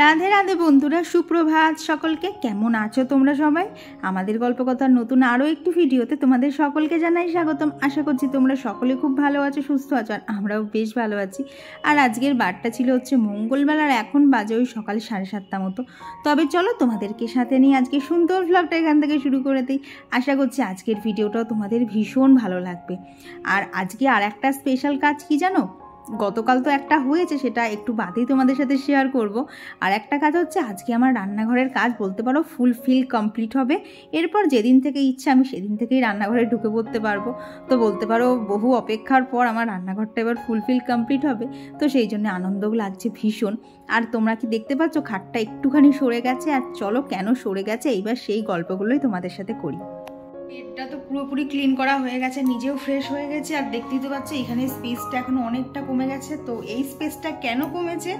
রাধে রাধে বন্ধুরা, সুপ্রভাত সকলকে। কেমন আছো তোমরা সবাই? আমাদের গল্পকথার নতুন আরও একটি ভিডিওতে তোমাদের সকলকে জানাই স্বাগতম। আশা করছি তোমরা সকলে খুব ভালো আছো, সুস্থ আছো, আর আমরাও বেশ ভালো আছি। আর আজকের বারটা ছিল হচ্ছে মঙ্গলবার, আর এখন বাজে ওই সকাল 7:30 মতো। তবে চলো তোমাদেরকে সাথে নিয়ে আজকে সুন্দর ভ্লগটা এখান থেকে শুরু করে দিই। আশা করছি আজকের ভিডিওটাও তোমাদের ভীষণ ভালো লাগবে। আর আজকে আর একটা স্পেশাল কাজ কি জানো? গতকাল তো একটা হয়েছে, সেটা একটু বাদেই তোমাদের সাথে শেয়ার করব। আর একটা কাজ হচ্ছে, আজকে আমার রান্নাঘরের কাজ বলতে পারো ফুলফিল কমপ্লিট হবে। এরপর যেদিন থেকে ইচ্ছা আমি সেদিন থেকেই রান্নাঘরে ঢুকে পড়তে পারবো। তো বলতে পারো বহু অপেক্ষার পর আমার রান্নাঘরটা এবার ফুলফিল কমপ্লিট হবে। তো সেই জন্য আনন্দ লাগছে ভীষণ। আর তোমরা কি দেখতে পাচ্ছ খাটটা একটুখানি সরে গেছে? আর চলো কেন সরে গেছে এইবার সেই গল্পগুলোই তোমাদের সাথে করি। বেডটা তো পুরোপুরি ক্লিন করা হয়ে গেছে, নিজেও ফ্রেশ হয়ে গেছে। আর দেখতেই তো পাচ্ছি এখানে স্পেসটা এখনো অনেকটা কমে গেছে। তো এই স্পেসটা কেন কমেছে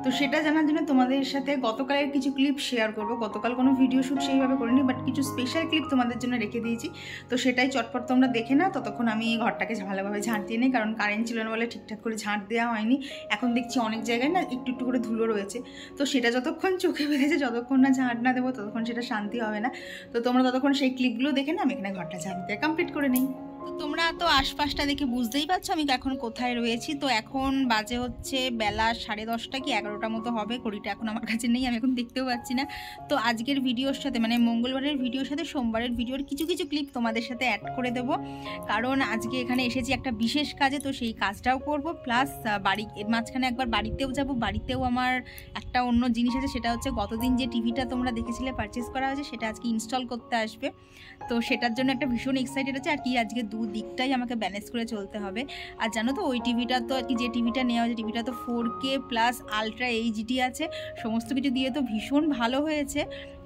তো সেটা জানার জন্য তোমাদের সাথে গতকালের কিছু ক্লিপ শেয়ার করব। গতকাল কোনো ভিডিও শ্যুট সেইভাবে করিনি, বাট কিছু স্পেশাল ক্লিপ তোমাদের জন্য রেখে দিয়েছি। তো সেটাই চটপট তোমরা দেখে না, ততক্ষণ আমি ঘরটাকে ভালোভাবে ঝাঁট দিয়ে নিই, কারণ কারেন্ট ছিল না বলে ঠিকঠাক করে ঝাঁট দেওয়া হয়নি। এখন দেখছি অনেক জায়গায় না একটু একটু করে ধুলো রয়েছে। তো সেটা যতক্ষণ চোখে বেঁধেছে, যতক্ষণ না ঝাঁট না দেবো ততক্ষণ সেটা শান্তি হবে না। তো তোমরা ততক্ষণ সেই ক্লিপগুলো দেখে না আমি এখানে ঘরটা ঝাঁট দিয়ে কমপ্লিট করে নেই। তো তোমরা তো আশপাশটা দেখে বুঝতেই পারছো আমি এখন কোথায় রয়েছি। তো এখন বাজে হচ্ছে বেলা 10:30 কি 11টা মতো হবে। ঘড়িটা এখন আমার কাছে নেই, আমি এখন দেখতেও পাচ্ছি না। তো আজকের ভিডিওর সাথে মানে মঙ্গলবারের ভিডিওর সাথে সোমবারের ভিডিওর কিছু কিছু ক্লিপ তোমাদের সাথে অ্যাড করে দেবো, কারণ আজকে এখানে এসেছি একটা বিশেষ কাজে। তো সেই কাজটাও করব, প্লাস বাড়ি এর মাঝখানে একবার বাড়িতেও যাব। বাড়িতেও আমার একটা অন্য জিনিস আছে, সেটা হচ্ছে গতদিন যে টিভিটা তোমরা দেখেছিলে পারচেস করা হয়েছে, সেটা আজকে ইনস্টল করতে আসবে। তো সেটার জন্য একটা ভীষণ এক্সাইটেড আছে। আর কি আজকে দিকটাই আমাকে ব্যালেন্স করে চলতে হবে। আর জানো তো ওই টিভিটা তো আর কি, যে টিভিটা নেওয়া হয়েছে টিভিটা তো 4K প্লাস আলট্রা এইচডি আছে, সমস্ত কিছু দিয়ে তো ভীষণ ভালো হয়েছে।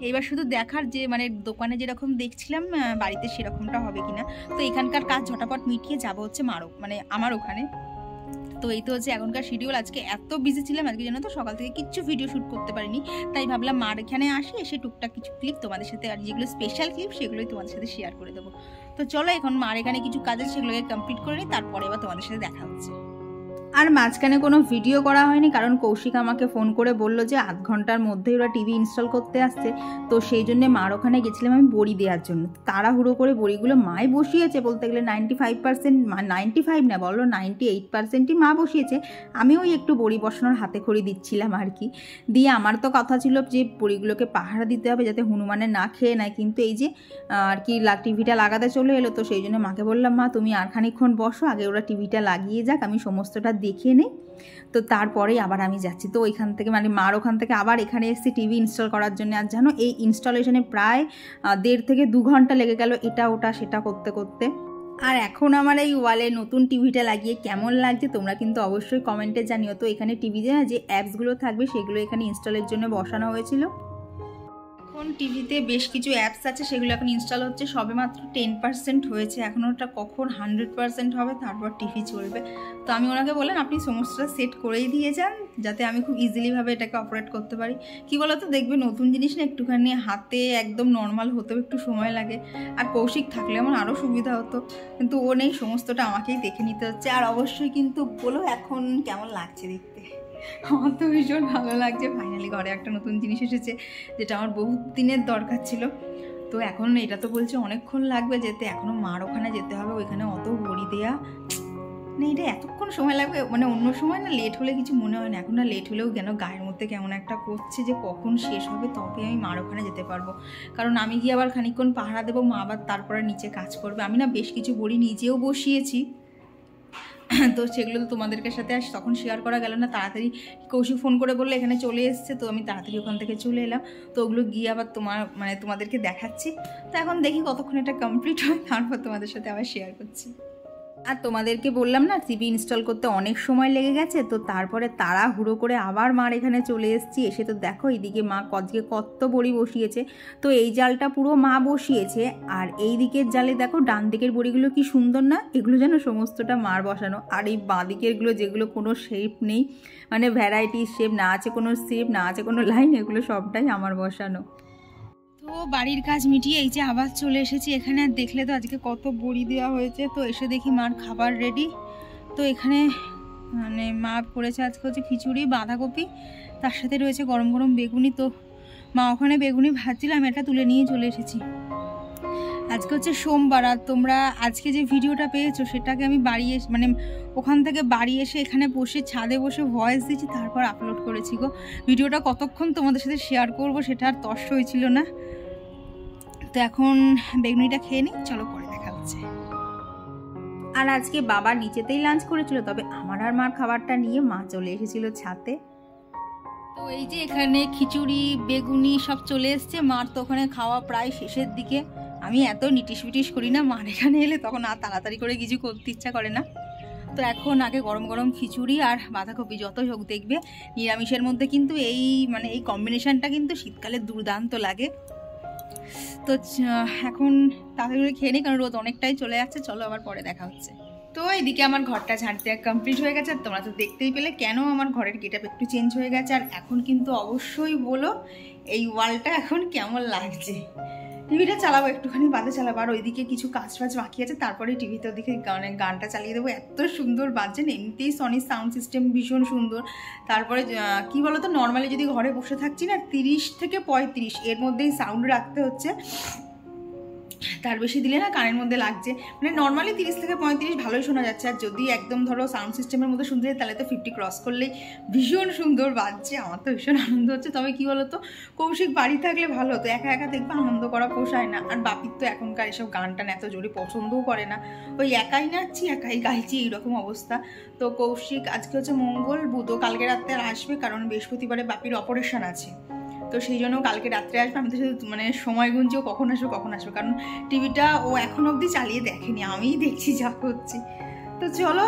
এবার শুধু দেখার যে মানে দোকানে যেরকম দেখছিলাম বাড়িতে সেরকমটা হবে কিনা। তো এখানকার কাজ ঝটাপট মিটিয়ে যাবো হচ্ছে আমার ওখানে। তো এই তো হচ্ছে এখনকার শিডিউল। আজকে এত বিজি ছিলাম আজকে, জানো তো সকাল থেকে কিচ্ছু ভিডিও শ্যুট করতে পারিনি। তাই ভাবলাম মার এখানে আসি, এসে টুকটাক কিছু ক্লিপ তোমাদের সাথে, আর যেগুলো স্পেশাল ক্লিপ সেগুলোই তোমাদের সাথে শেয়ার করে দেবো। তো চলো এখন মার এখানে কিছু কাজ আছে, সেগুলোকে কমপ্লিট করে নিই, তারপরে এবার তোমাদের সাথে দেখা হচ্ছে। আর মাঝখানে কোনো ভিডিও করা হয়নি, কারণ কৌশিক আমাকে ফোন করে বলল যে আধ ঘন্টার মধ্যেই ওরা টিভি ইনস্টল করতে আসছে। তো সেই জন্যে মার ওখানে গেছিলাম আমি বড়ি দেওয়ার জন্য। তাড়াহুড়ো করে বড়িগুলো মাই বসিয়েছে, বলতে গেলে 95%, 95 না বলো 98%ই মা বসিয়েছে। আমি ওই একটু বড়ি বসানোর হাতে খড়ি দিচ্ছিলাম আর কি। দিয়ে আমার তো কথা ছিল যে বড়িগুলোকে পাহারা দিতে হবে যাতে হনুমানে না খেয়ে নেয়, কিন্তু এই যে আর কি টিভিটা লাগাতে চলে এলো। তো সেই জন্য মাকে বললাম, মা তুমি আর খানিকক্ষণ বসো, আগে ওরা টিভিটা লাগিয়ে যাক, আমি সমস্তটা দেখে নেই, তো তারপরেই আবার আমি যাচ্ছি। তো ওইখান থেকে মানে মার ওখান থেকে আবার এখানে এসেছি টিভি ইনস্টল করার জন্য। আর জানো এই ইনস্টলেশনে প্রায় 1.5 থেকে 2 ঘন্টা লেগে গেল, এটা ওটা সেটা করতে করতে। আর এখন আমার এই ওয়ালে নতুন টিভিটা লাগিয়ে কেমন লাগছে তোমরা কিন্তু অবশ্যই কমেন্টে জানিও। তো এখানে টিভিতে যে অ্যাপসগুলো থাকবে সেগুলো এখানে ইনস্টলের জন্য বসানো হয়েছিল। এখন টিভিতে বেশ কিছু অ্যাপস আছে, সেগুলো এখন ইনস্টল হচ্ছে, সবে মাত্র 10% হয়েছে। এখন ওটা কখন 100% হবে তারপর টিভি চলবে। তো আমি ওনাকে বললাম আপনি সমস্তটা সেট করেই দিয়ে যান, যাতে আমি খুব ইজিলিভাবে এটাকে অপারেট করতে পারি। কী বলো তো, দেখবে নতুন জিনিস না একটুখানি হাতে একদম নর্মাল হতেও একটু সময় লাগে। আর কৌশিক থাকলে আমার আরও সুবিধা হতো, কিন্তু ও নেই, সমস্তটা আমাকেই দেখে নিতে হচ্ছে। আর অবশ্যই কিন্তু বলো এখন কেমন লাগছে দেখতে? আমার তো ভীষণ ভালো লাগছে, ফাইনালি ঘরে একটা নতুন জিনিস এসেছে যেটা আমার বহুত দিনের দরকার ছিল। তো এখন এটা তো বলছে অনেকক্ষণ লাগবে যেতে, এখনও মার ওখানে যেতে হবে, ওইখানে অত বড়ি দেয়া মানে এটা এতক্ষণ সময় লাগবে। মানে অন্য সময় না লেট হলে কিছু মনে হয় না, এখন না লেট হলেও কেন গায়ের মধ্যে কেমন একটা করছে যে কখন শেষ হবে তবে আমি মার ওখানে যেতে পারবো। কারণ আমি গিয়ে আবার খানিকক্ষণ পাহারা দেবো, মা আবার তারপরে নিচে কাজ করবে। আমি না বেশ কিছু বড়ি নিজেও বসিয়েছি, তো সেগুলো তো তোমাদেরকে সাথে তখন শেয়ার করা গেল না। তাড়াতাড়ি কৌশিক ফোন করে বললে এখানে চলে এসছে, তো আমি তাড়াতাড়ি ওখান থেকে চলে এলাম। তো ওগুলো গিয়ে আবার তোমাদেরকে দেখাচ্ছি। তো এখন দেখি কতক্ষণ এটা কমপ্লিট হয়, তারপর তোমাদের সাথে আবার শেয়ার করছি। আর তোমাদেরকে বললাম না টিভি ইনস্টল করতে অনেক সময় লেগে গেছে। তো তারপরে তাড়াহুড়ো করে আবার মার এখানে চলে এসেছি। এসে তো দেখো এইদিকে মা কত বড়ি বসিয়েছে। তো এই জালটা পুরো মা বসিয়েছে, আর এই দিকের জালে দেখো ডান দিকের বড়িগুলো কি সুন্দর না, এগুলো যেন সমস্তটা মার বসানো। আর এই বাঁ দিকেরগুলো যেগুলো কোনো শেপ নেই, মানে ভ্যারাইটির শেপ, না আছে কোনো শেপ, না আছে কোনো লাইন, এগুলো সবটাই আমার বসানো। তো বাড়ির কাজ মিটিয়ে এই যে আবার চলে এসেছি এখানে। আর দেখলে তো আজকে কত বড়ি দেওয়া হয়েছে। তো এসে দেখি মার খাবার রেডি। তো এখানে মানে মা করেছে আজকে হচ্ছে খিচুড়ি, বাঁধাকপি, তার সাথে রয়েছে গরম গরম বেগুনি। তো মা ওখানে বেগুনি ভাজছিল, আমি এটা তুলে নিয়ে চলে এসেছি। আজকে হচ্ছে সোমবার, আর তোমরা আজকে যে ভিডিওটা পেয়েছো সেটাকে আমি বাড়ি এসে মানে ওখান থেকে বাড়ি এসে এখানে বসে ছাদে বসে ভয়েস দিয়েছি, তারপর আপলোড করেছি গো। ভিডিওটা কতক্ষণ তোমাদের সাথে শেয়ার করব সেটা আর তস্য হয়েছিল না। তো এখন বেগুনিটা খেয়ে নিই, চলো পরে দেখা হচ্ছে। আর আজকে বাবা নিচেতেই লাঞ্চ করেছিল, তবে আমার আর মার খাবারটা নিয়ে মা চলে এসেছিল ছাদে। তো এই যে এখানে খিচুড়ি বেগুনি সব চলে এসছে, মার তো ওখানে খাওয়া প্রায় শেষের দিকে। আমি এত নিটিশ পিটিশ করি না, মার এখানে এলে তখন আর তাড়াতাড়ি করে কিছু করতে ইচ্ছা করে না। তো এখন আগে গরম গরম খিচুড়ি আর বাঁধাকপি, যতই হোক দেখবে নিরামিষের মধ্যে কিন্তু এই মানে এই কম্বিনেশনটা কিন্তু শীতকালে দুর্দান্ত লাগে। তো এখন তাড়াতাড়ি করে খেয়ে নিই, কারণ রোদ অনেকটাই চলে যাচ্ছে। চলো আবার পরে দেখা হচ্ছে। তো এইদিকে আমার ঘরটা ঝাড় দেওয়া কমপ্লিট হয়ে গেছে, আর তোমরা তো দেখতেই পেলে কেন আমার ঘরের গেটআপ একটু চেঞ্জ হয়ে গেছে। আর এখন কিন্তু অবশ্যই বলো এই ওয়ালটা এখন কেমন লাগছে। টিভিটা চালাবো, একটুখানি বাদে চালাবো, আর ওইদিকে কিছু কাজ ফাজ বাকি আছে, তারপরে টিভিতে ওদিকে গানটা চালিয়ে দেবো। এত সুন্দর বাজছে, এমনিতেই সনির সাউন্ড সিস্টেম ভীষণ সুন্দর। তারপরে কি বলতো, নর্মালি যদি ঘরে বসে থাকছি না 30 থেকে 35 এর মধ্যেই সাউন্ড রাখতে হচ্ছে, তার বেশি দিলে না কানের মধ্যে লাগছে। মানে নর্মালি 30 থেকে 35 ভালোই শোনা যাচ্ছে, আর যদি একদম ধরো সাউন্ড সিস্টেমের মধ্যে শুনতে যাই তাহলে তো 50 ক্রস করলেই ভীষণ সুন্দর বাজছে। আমার তো ভীষণ আনন্দ হচ্ছে। তবে কি বলতো, কৌশিক বাড়ি থাকলে ভালো হতো, একা একা দেখবে আনন্দ করা পোষায় না। আর বাপির তো এখনকার এসব গান টান এত জোরে পছন্দও করে না, ওই একাই নাচছি একাই গাইছি এইরকম অবস্থা। তো কৌশিক আজকে হচ্ছে মঙ্গল বুধ, কালকে রাত্রে আর আসবে, কারণ বৃহস্পতিবারে বাপির অপারেশন আছে। তো সেই জন্য কালকে রাত্রে আসবে। আমি তো শুধু মানে সময় গুনছি ও কখন আসবে, কারণ টিভিটা ও এখন অবধি চালিয়ে দেখেনি, আমিই দেখছি যা করছি। তো চলো,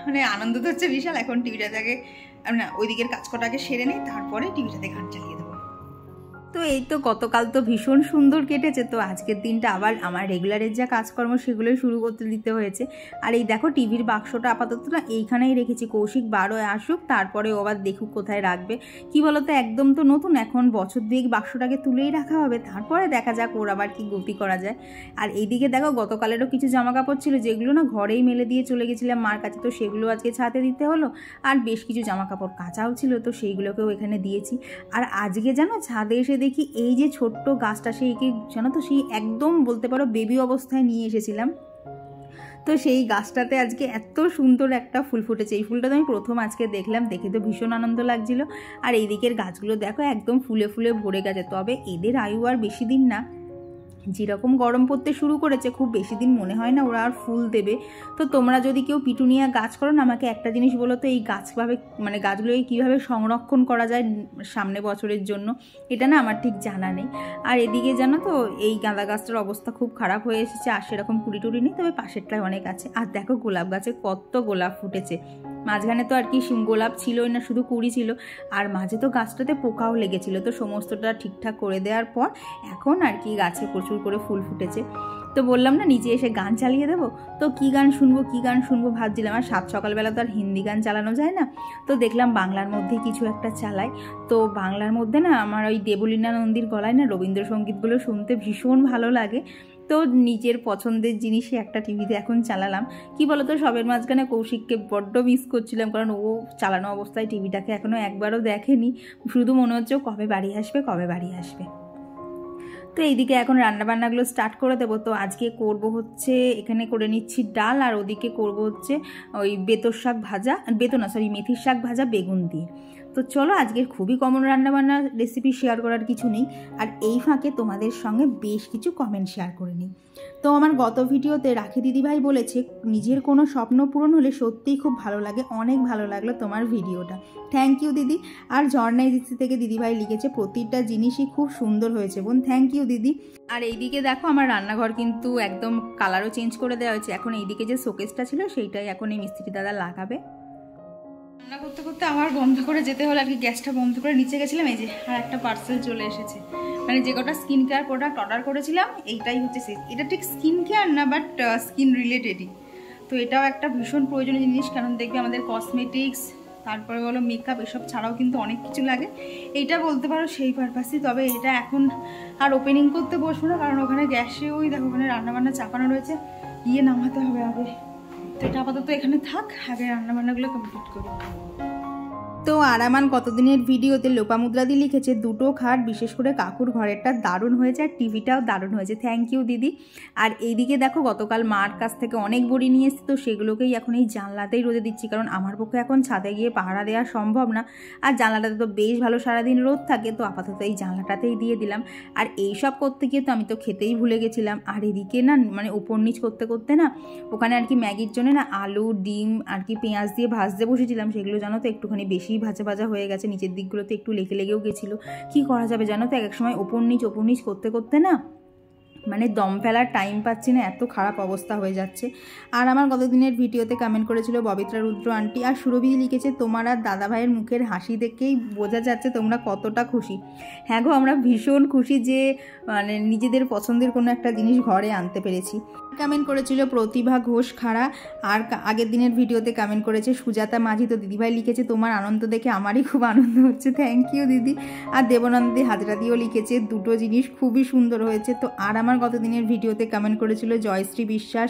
মানে আনন্দ তো হচ্ছে বিশাল। এখন টিভিটাতে আগে না ওই দিকের কাজ কটাকে সেরে নিই, তারপরে টিভিটাতে গান চালিয়ে দেবো। তো এই তো গতকাল তো ভীষণ সুন্দর কেটেছে, তো আজকের দিনটা আবার আমার রেগুলারের যা কাজকর্ম সেগুলোই শুরু করতে দিতে হয়েছে। আর এই দেখো টিভির বাক্সটা আপাতত না এইখানেই রেখেছি, কৌশিক বারোয় আসুক তারপরে ও আবার দেখুক কোথায় রাখবে। কি বলতো, একদম তো নতুন, এখন বছর দুয়েক বাক্সটাকে তুলেই রাখা হবে, তারপরে দেখা যাক ওর আবার কি গতি করা যায়। আর এইদিকে দেখো গতকালেরও কিছু জামা কাপড় ছিল যেগুলো না ঘরেই মেলে দিয়ে চলে গেছিলাম মার কাছে, তো সেগুলো আজকে ছাদে দিতে হলো। আর বেশ কিছু জামা কাপড় কাঁচাও ছিল, তো সেইগুলোকেও এখানে দিয়েছি। আর আজকে জানো ছাদে এসে দেখি এই যে ছোট্ট গাছটা, সেইকে জানো তো সেই একদম বলতে পারো বেবি অবস্থায় নিয়ে এসেছিলাম। তো সেই গাছটাতে আজকে এত সুন্দর একটা ফুল ফুটেছে। এই ফুলটা তো আমি প্রথম আজকে দেখলাম, দেখে তো ভীষণ আনন্দ লাগছিল। আর এই দিকের গাছগুলো দেখো একদম ফুলে ফুলে ভরে গেছে। তবে এদের আয়ু আর বেশি দিন না, যেরকম গরম পড়তে শুরু করেছে খুব বেশি দিন মনে হয় না ওরা আর ফুল দেবে। তো তোমরা যদি কেউ পিটুনিয়া গাছ করো না, আমাকে একটা জিনিস বলো তো, এই গাছভাবে মানে গাছগুলোকে কীভাবে সংরক্ষণ করা যায় সামনে বছরের জন্য, এটা না আমার ঠিক জানা নেই। আর এদিকে জানো তো এই গাঁদা গাছটার অবস্থা খুব খারাপ হয়ে এসেছে, আর সেরকম কুড়ি টুড়ি নেই, তবে পাশেরটায় অনেক আছে। আর দেখো গোলাপ গাছে কত গোলাপ ফুটেছে। মাঝখানে তো আর কি গোলাপ ছিলই না, শুধু কুড়ি ছিল। আর মাঝে তো গাছটাতে পোকাও লেগেছিল, তো সমস্তটা ঠিকঠাক করে দেওয়ার পর এখন আর কি গাছে প্রচুর করে ফুল ফুটেছে। তো বললাম না নিচে এসে গান চালিয়ে দেবো, তো কী গান শুনবো ভাবছিলাম। আর সাত সকালবেলা তো আর হিন্দি গান চালানো যায় না, তো দেখলাম বাংলার মধ্যেই কিছু একটা চালাই। তো বাংলার মধ্যে না আমার ওই দেবলীনা নন্দীর গলায় না রবীন্দ্রসঙ্গীতগুলো শুনতে ভীষণ ভালো লাগে। তো নিজের পছন্দের জিনিসই একটা টিভিতে এখন চালালাম। কি বলতো, সবের মাঝখানে কৌশিককে বড্ড মিস করছিলাম, কারণ ও চালানো অবস্থায় টিভিটাকে এখনও একবারও দেখেনি। শুধু মনে হচ্ছে কবে বাড়ি আসবে। তো এইদিকে এখন রান্নাবান্নাগুলো স্টার্ট করে দেবো। তো আজকে করব হচ্ছে, এখানে করে নিচ্ছি ডাল, আর ওদিকে করব হচ্ছে ওই মেথির শাক ভাজা বেগুন দিয়ে। তো চলো, আজকের খুবই কমন রান্নাবান্নার রেসিপি শেয়ার করার কিছু নেই, আর এই ফাঁকে তোমাদের সঙ্গে বেশ কিছু কমেন্ট শেয়ার করে নিই। তো আমার গত ভিডিওতে রাখি দিদিভাই বলেছে নিজের কোনো স্বপ্ন পূরণ হলে সত্যিই খুব ভালো লাগে, অনেক ভালো লাগলো তোমার ভিডিওটা, থ্যাংক ইউ দিদি। আর ঝর্ণা এজেন্সি থেকে দিদিভাই লিখেছে প্রতিটা জিনিসই খুব সুন্দর হয়েছে বোন, থ্যাংক ইউ দিদি। আর এইদিকে দেখো আমার রান্নাঘর কিন্তু একদম কালারও চেঞ্জ করে দেওয়া হয়েছে। এখন এইদিকে যে শোকেসটা ছিল সেইটাই এখন এই মিস্ত্রি দাদা লাগাবে। রান্না করতে করতে আবার বন্ধ করে যেতে হলো আর কি, গ্যাসটা বন্ধ করে নিচে গেছিলাম। এই যে আর একটা পার্সেল চলে এসেছে, মানে যে কটা স্কিন কেয়ার প্রোডাক্ট অর্ডার করেছিলাম এইটাই হচ্ছে শেষ। এটা ঠিক স্কিন কেয়ার না, বাট স্কিন রিলেটেডই। তো এটাও একটা ভীষণ প্রয়োজনীয় জিনিস, কারণ দেখবে আমাদের কসমেটিক্স তারপরে বলো মেকআপ এসব ছাড়াও কিন্তু অনেক কিছু লাগে। এইটা বলতে পারো সেই পারপাসই। তবে এটা এখন আর ওপেনিং করতে বসবো না, কারণ ওখানে গ্যাসে ওই দেখো ওখানে রান্নাবান্না চাপানো রয়েছে, গিয়ে নামাতে হবে আগে। তো এটা আপাতত এখানে থাক, আগে রান্নাবান্নাগুলো কমপ্লিট করি। তো আরামান কতদিনের ভিডিওতে লোপামুদ্রাদি লিখেছে দুটো খাট, বিশেষ করে কাকুর ঘরেরটা দারুণ হয়েছে আর টিভিটাও দারুণ হয়েছে, থ্যাংক ইউ দিদি। আর এইদিকে দেখো গতকাল মার কাছ থেকে অনেক বড়ি নিয়ে এসেছি, তো সেগুলোকেই এখন এই জানলাতেই রোদে দিচ্ছি, কারণ আমার পক্ষে এখন ছাদে গিয়ে পাহারা দেওয়া সম্ভব না। আর জানলাটাতে তো বেশ ভালো সারাদিন রোদ থাকে, তো আপাতত এই জানলাটাতেই দিয়ে দিলাম। আর এই সব করতে গিয়ে তো আমি তো খেতেই ভুলে গেছিলাম। আর এদিকে না মানে ওপর নিচ করতে করতে না ওখানে আর কি ম্যাগির জন্য না আলু ডিম আর কি পেঁয়াজ দিয়ে ভাজতে বসেছিলাম, সেগুলো জানো তো একটুখানি বেশি ভাজা ভাজা হয়ে গেছে, নিচের দিকগুলোতে একটু লেগেও গেছিলো। কি করা যাবে জানো তো, এক সময় ওপর নিচ করতে করতে না মানে দম ফেলার টাইম পাচ্ছি না, এত খারাপ অবস্থা হয়ে যাচ্ছে। আর আমার গতদিনের ভিডিওতে কমেন্ট করেছিল ববিত্রা রুদ্র আন্টি, আর সুরভি লিখেছে তোমার আর দাদা ভাইয়ের মুখের হাসি দেখেই বোঝা যাচ্ছে তোমরা কতটা খুশি। হ্যাঁ গো, আমরা ভীষণ খুশি যে মানে নিজেদের পছন্দের কোনো একটা জিনিস ঘরে আনতে পেরেছি। কমেন্ট করেছিল প্রতিভা ঘোষ খাড়া, আর আগের দিনের ভিডিওতে কমেন্ট করেছে সুজাতা মাঝি। তো দিদিভাই লিখেছে তোমার আনন্দ দেখে আমারই খুব আনন্দ হচ্ছে, থ্যাংক ইউ দিদি। আর দেবনন্দী হাজরা দিয়েও লিখেছে দুটো জিনিস খুবই সুন্দর হয়েছে। তো আর আমার গতদিনের ভিডিওতে কমেন্ট করেছিল জয়শ্রী বিশ্বাস,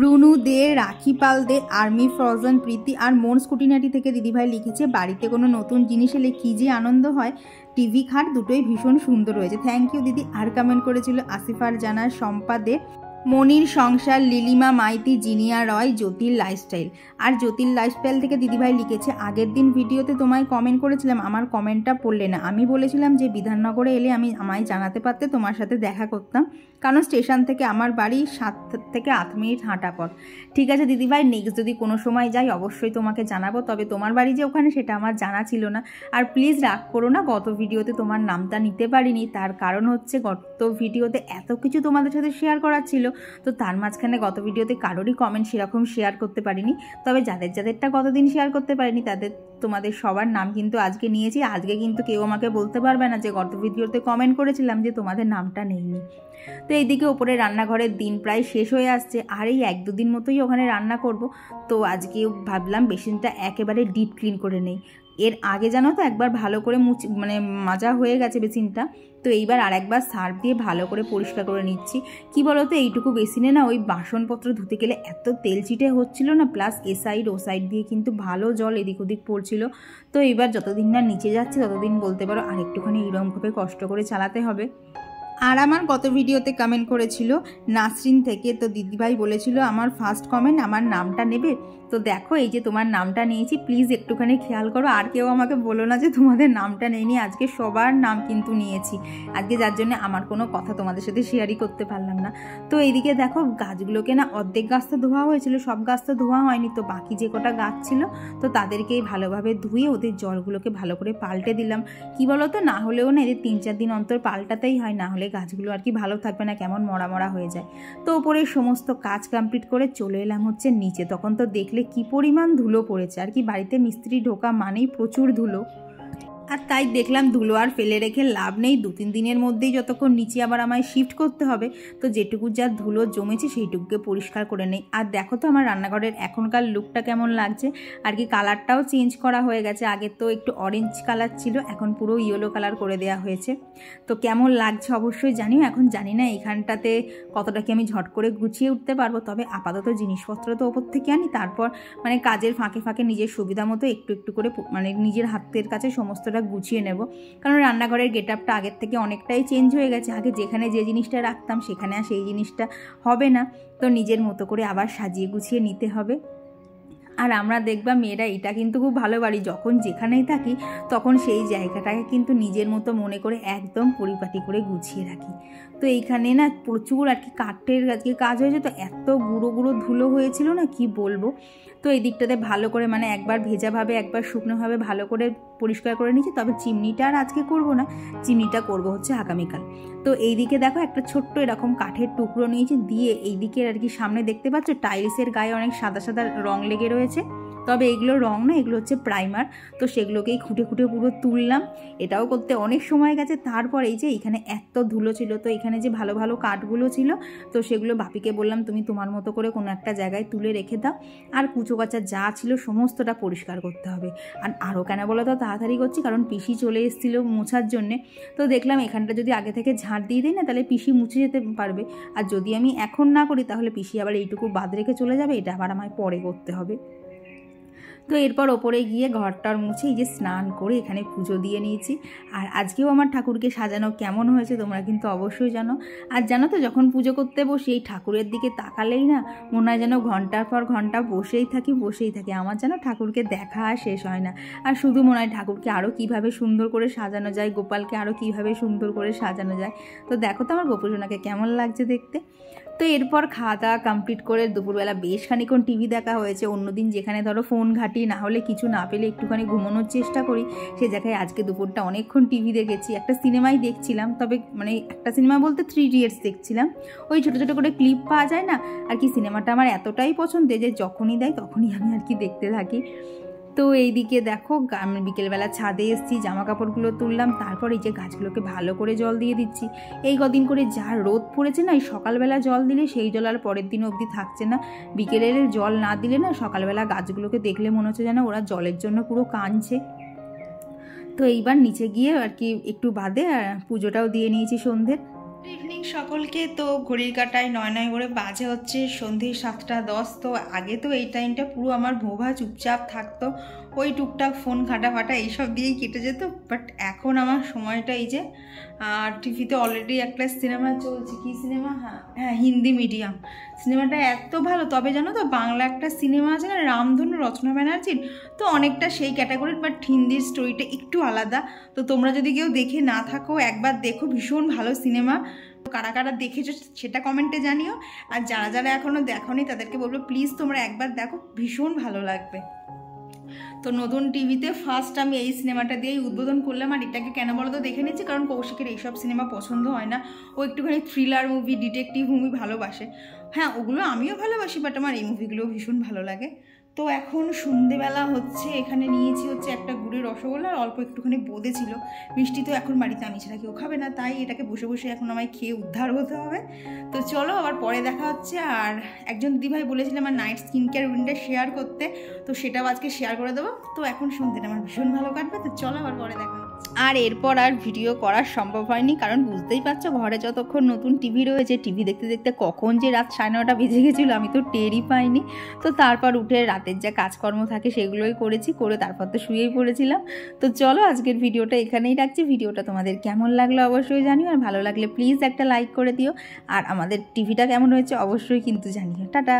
রুনু দে, রাখি পাল দে, আর্মি ফ্রোজেন প্রীতি, আর মন স্কুটিনাটি থেকে দিদিভাই লিখেছে বাড়িতে কোনো নতুন জিনিস এলে কী যে আনন্দ হয়, টিভি খাট দুটোই ভীষণ সুন্দর হয়েছে, থ্যাংক ইউ দিদি। আর কমেন্ট করেছিল আসিফার জানা, শম্পা দে, মনির সংসার, লিলিমা মাইতি, জিনিয়া রয়, জ্যোতির লাইফস্টাইল। আর জ্যোতির লাইফস্টাইল থেকে দিদিভাই লিখেছে আগের দিন ভিডিওতে তোমায় কমেন্ট করেছিলাম, আমার কমেন্টটা পড়লে না। আমি বলেছিলাম যে বিধাননগরে এলে আমায় জানাতে পারতে, তোমার সাথে দেখা করতাম, কারণ স্টেশন থেকে আমার বাড়ি 7 থেকে 8 মিনিট হাঁটা পথ। ঠিক আছে দিদিভাই, নেক্সট যদি কোনো সময় যাই অবশ্যই তোমাকে জানাবো, তবে তোমার বাড়ি যে ওখানে সেটা আমার জানা ছিল না। আর প্লিজ রাগ করো না, গত ভিডিওতে তোমার নামটা নিতে পারিনি, তার কারণ হচ্ছে গত ভিডিওতে এত কিছু তোমাদের সাথে শেয়ার করার ছিল, তো তার মাঝখানে গত ভিডিওতে কারোরই কমেন্ট সেরকম শেয়ার করতে পারিনি। তবে যাদেরটা গতদিন শেয়ার করতে পারিনি তোমাদের সবার নাম কিন্তু আজকে নিয়েছি। আজকে কিন্তু কেউ আমাকে বলতে পারবে না যে গত ভিডিওতে কমেন্ট করেছিলাম যে তোমাদের নামটা নেইনি। তো এইদিকে ওপরে রান্নাঘরের দিন প্রায় শেষ হয়ে আসছে, আর এই 1-2 দিন মতোই ওখানে রান্না করব। তো আজকে ভাবলাম বেসিনটা একেবারে ডিপ ক্লিন করে নেই। এর আগে জানো তো একবার ভালো করে মাজা হয়ে গেছে বেসিনটা, তো এইবার আরেকবার সার্ফ দিয়ে ভালো করে পরিষ্কার করে নিচ্ছি। কি বলো তো, এইটুকু বেসিনে না ওই বাসনপত্র ধুতে গেলে এত তেল চিটে হচ্ছিল না, প্লাস এ সাইড ও সাইড দিয়ে কিন্তু ভালো জল এদিক ওদিক পড়ছিল। তো এইবার যতদিন না নিচে যাচ্ছে ততদিন বলতে পারো আর একটুখানি এরকমভাবে কষ্ট করে চালাতে হবে। আর আমার গত ভিডিওতে কমেন্ট করেছিল নাসরিন থেকে, তো দিদিভাই বলেছিল আমার ফার্স্ট কমেন্ট আমার নামটা নেবে। তো দেখো এই যে তোমার নামটা নিয়েছি, প্লিজ একটুখানি খেয়াল করো, আর কেউ আমাকে বলো না যে তোমাদের নামটা নেইনি। আজকে সবার নাম কিন্তু নিয়েছি আজকে, যার জন্য আমার কোনো কথা তোমাদের সাথে শেয়ারই করতে পারলাম না। তো এইদিকে দেখো গাছগুলোকে না অর্ধেক গাছ তো ধোয়া হয়েছিল, সব গাছ তো ধোয়া হয়নি, তো বাকি যে কটা গাছ ছিল তো তাদেরকেই ভালোভাবে ধুয়ে ওদের জলগুলোকে ভালো করে পাল্টে দিলাম। কি বলো তো, না হলেও না এদের 3-4 দিন অন্তর পাল্টাতেই হয়, না হলে গাছগুলো আর কি ভালো থাকবে না, কেমন মরা মরা হয়ে যায়। তো ওপরে সমস্ত কাজ কমপ্লিট করে চলে এলাম হচ্ছে নিচে। তখন তো দেখলে কি পরিমাণ ধুলো পড়েছে, আর কি বাড়িতে মিস্ত্রি ঢোকা মানেই প্রচুর ধুলো, আর তাই দেখলাম ধুলো আর ফেলে রেখে লাভ নেই, 2-3 দিনের মধ্যেই যতক্ষণ নিচে আবার আমায় শিফট করতে হবে, তো যেটুকু যা ধুলো জমেছে সেইটুকুকে পরিষ্কার করে নেই। আর দেখো তো আমার রান্নাঘরের এখনকার লুকটা কেমন লাগছে, আর কি কালারটাও চেঞ্জ করা হয়ে গেছে। আগে তো একটু অরেঞ্জ কালার ছিল, এখন পুরো ইয়েলো কালার করে দেওয়া হয়েছে। তো কেমন লাগছে অবশ্যই জানিও। এখন জানি না এখানটাতে কতটা কি আমি ঝট করে গুছিয়ে উঠতে পারবো, তবে আপাতত জিনিসপত্র তো ওপর থেকে আনি, তারপর মানে কাজের ফাঁকে ফাঁকে নিজের সুবিধা মতো একটু একটু করে মানে নিজের হাতের কাছে সমস্ত গুছিয়ে নেব, কারণ রান্নাঘরের গেট আপটা আগের থেকে অনেকটাই চেঞ্জ হয়ে গেছে। আগে যেখানে যে জিনিসটা রাখতাম সেখানে আর সেই জিনিসটা হবে না, তো নিজের মতো করে আবার সাজিয়ে গুছিয়ে নিতে হবে। আর আমরা দেখবা মেয়েরা এটা কিন্তু খুব ভালো বাড়ি, যখন যেখানেই থাকি তখন সেই জায়গাটাকে কিন্তু নিজের মতো মনে করে একদম পরিপাটি করে গুছিয়ে রাখি। তো এইখানে না প্রচুর আর কি কাঠের আজকে কাজ হয়েছে, তো এত গুঁড়ো গুঁড়ো ধুলো হয়েছিল না কি বলবো। তো এই দিকটাতে ভালো করে মানে একবার ভেজাভাবে একবার শুকনোভাবে ভালো করে পরিষ্কার করে নিয়েছি। তবে চিমনিটা আর আজকে করব না, চিমনিটা করব হচ্ছে আগামীকাল। তো এইদিকে দেখো একটা ছোট্ট এরকম কাঠের টুকরো নিয়েছি, দিয়ে এইদিকে আর কি সামনে দেখতে পাচ্ছ টাইলসের গায়ে অনেক সাদা সাদা রং লেগে রয়েছে, তবে এগুলো রং না, এগুলো হচ্ছে প্রাইমার। তো সেগুলোকেই খুঁটে খুঁটে পুরো তুললাম। এটাও করতে অনেক সময় গেছে। তারপর এই যে এখানে এত ধুলো ছিল, তো এখানে যে ভালো ভালো কাঠগুলো ছিল, তো সেগুলো বাপিকে বললাম তুমি তোমার মতো করে কোনো একটা জায়গায় তুলে রেখে দাও, আর কুচো কাচা যা ছিল সমস্তটা পরিষ্কার করতে হবে। আর আরও কেন বলো তো তাড়াতাড়ি করছি, কারণ পিসি চলে এসেছিলো মোছার জন্যে। তো দেখলাম এখানটা যদি আগে থেকে ঝাড় দিয়ে দিই না, তাহলে পিসি মুছে যেতে পারবে। আর যদি আমি এখন না করি তাহলে পিসি আবার এইটুকু বাদ রেখে চলে যাবে, এটা আবার আমায় পরে করতে হবে। তো এরপর ওপরে গিয়ে ঘরটার মুছে এই যে স্নান করে এখানে পুজো দিয়ে নিয়েছি। আর আজকেও আমার ঠাকুরকে সাজানো কেমন হয়েছে তোমরা কিন্তু অবশ্যই জানো। আর জানো তো, যখন পুজো করতে বসি এই ঠাকুরের দিকে তাকালেই না মনে হয় যেন ঘন্টার পর ঘন্টা বসেই থাকি। আমার যেন ঠাকুরকে দেখা শেষ হয় না। আর শুধু মনে হয় ঠাকুরকে আরও কীভাবে সুন্দর করে সাজানো যায়, গোপালকে আরও কীভাবে সুন্দর করে সাজানো যায়। তো দেখো তো আমার গোপুসোনাকে কেমন লাগছে দেখতে। তো এরপর খাওয়া দাওয়া কমপ্লিট করে দুপুরবেলা বেশ খানিক্ষণ টিভি দেখা হয়েছে। অন্যদিন যেখানে ধরো ফোন ঘাঁটি, না হলে কিছু না পেলে একটুখানি ঘুমানোর চেষ্টা করি, সে জায়গায় আজকে দুপুরটা অনেকক্ষণ টিভি দেখেছি। একটা সিনেমাই দেখছিলাম, তবে মানে একটা সিনেমা বলতে 3 Idiots দেখছিলাম। ওই ছোটো ছোটো করে ক্লিপ পাওয়া যায় না আর কি। সিনেমাটা আমার এতটাই পছন্দের যে যখনই দেয় তখনই আমি আর কি দেখতে থাকি। তো এইদিকে দেখো আমি বিকেলবেলা ছাদে এসেছি, জামা কাপড়গুলো তুললাম, তারপর এই যে গাছগুলোকে ভালো করে জল দিয়ে দিচ্ছি। এই কদিন করে যা রোদ পড়েছে না, এই সকালবেলা জল দিলে সেই জল আর পরের দিন অবধি থাকছে না। বিকেলের জল না দিলে না সকালবেলা গাছগুলোকে দেখলে মনে হচ্ছে যেন ওরা জলের জন্য পুরো কাঁদছে। তো এইবার নিচে গিয়ে আর কি একটু বাদে পুজোটাও দিয়ে নিয়েছি সন্ধ্যে। ইভিনিং সকলকে। তো ঘড়ির কাটায় 9 করে বাজে হচ্ছে সন্ধে 7:10। তো আগে তো এই টাইমটা পুরো আমার ভোভা চুপচাপ থাকতো, ওই টুকটাক ফোন ঘাটা এইসব দিয়েই কেটে যেত। বাট এখন আমার সময়টা এই যে টিভিতে অলরেডি একটা সিনেমা চলছে। কি সিনেমা? হ্যাঁ হিন্দি মিডিয়াম। সিনেমাটা এত ভালো। তবে জানো তো বাংলা একটা সিনেমা আছে না, রামধনু, রচনা ব্যানার্জির, তো অনেকটা সেই ক্যাটাগরির, বাট হিন্দির স্টোরিটা একটু আলাদা। তো তোমরা যদি কেউ দেখে না থাকো একবার দেখো, ভীষণ ভালো সিনেমা। কারা কারা দেখেছো সেটা কমেন্টে জানিও। আর যারা যারা এখনও দেখোনি তাদেরকে বলবো প্লিজ তোমরা একবার দেখো, ভীষণ ভালো লাগবে। তো নতুন টিভিতে ফার্স্ট আমি এই সিনেমাটা দিয়েই উদ্বোধন করলাম। আর এটাকে কেন বলো তো দেখে নিচ্ছি, কারণ কৌশিকের এইসব সিনেমা পছন্দ হয় না। ও একটুখানি থ্রিলার মুভি, ডিটেকটিভ মুভি ভালোবাসে। হ্যাঁ ওগুলো আমিও ভালোবাসি, বাট আমার এই মুভিগুলোও ভীষণ ভালো লাগে। তো এখন সন্ধেবেলা হচ্ছে, এখানে নিয়েছি হচ্ছে একটা গুড়ের রসগোল্লা আর অল্প একটুখানি বোঁদে ছিল। মিষ্টি তো এখন বাড়িতে আমি ছাড়া কেউ খাবে না, তাই এটাকে বসে বসে এখন আমায় খেয়ে উদ্ধার হতে হবে। তো চলো আবার পরে দেখা হচ্ছে। আর একজন দিদিভাই বলেছিলাম আমার নাইট স্কিন কেয়ার রুটিনটা শেয়ার করতে, তো সেটাও আজকে শেয়ার করে দেবো। তো এখন সন্ধ্যেটা আমার ভীষণ ভালো কাটবে। তো চলো আবার পরে দেখা। আর এরপর আর ভিডিও করা সম্ভব হয়নি, কারণ বুঝতেই পারছো ঘরে যতক্ষণ নতুন টিভি রয়েছে, টিভি দেখতে দেখতে কখন যে রাত 9:30 বেজে গেছিলো আমি তো টেরই পাইনি। তো তারপর উঠে রাতের যা কাজকর্ম থাকে সেগুলোই করেছি, করে তারপর তো শুয়েই পড়েছিলাম। তো চলো আজকের ভিডিওটা এখানেই রাখছি। ভিডিওটা তোমাদের কেমন লাগলো অবশ্যই জানিও, আর ভালো লাগলে প্লিজ একটা লাইক করে দিও। আর আমাদের টিভিটা কেমন হয়েছে অবশ্যই কিন্তু জানিও। টাটা।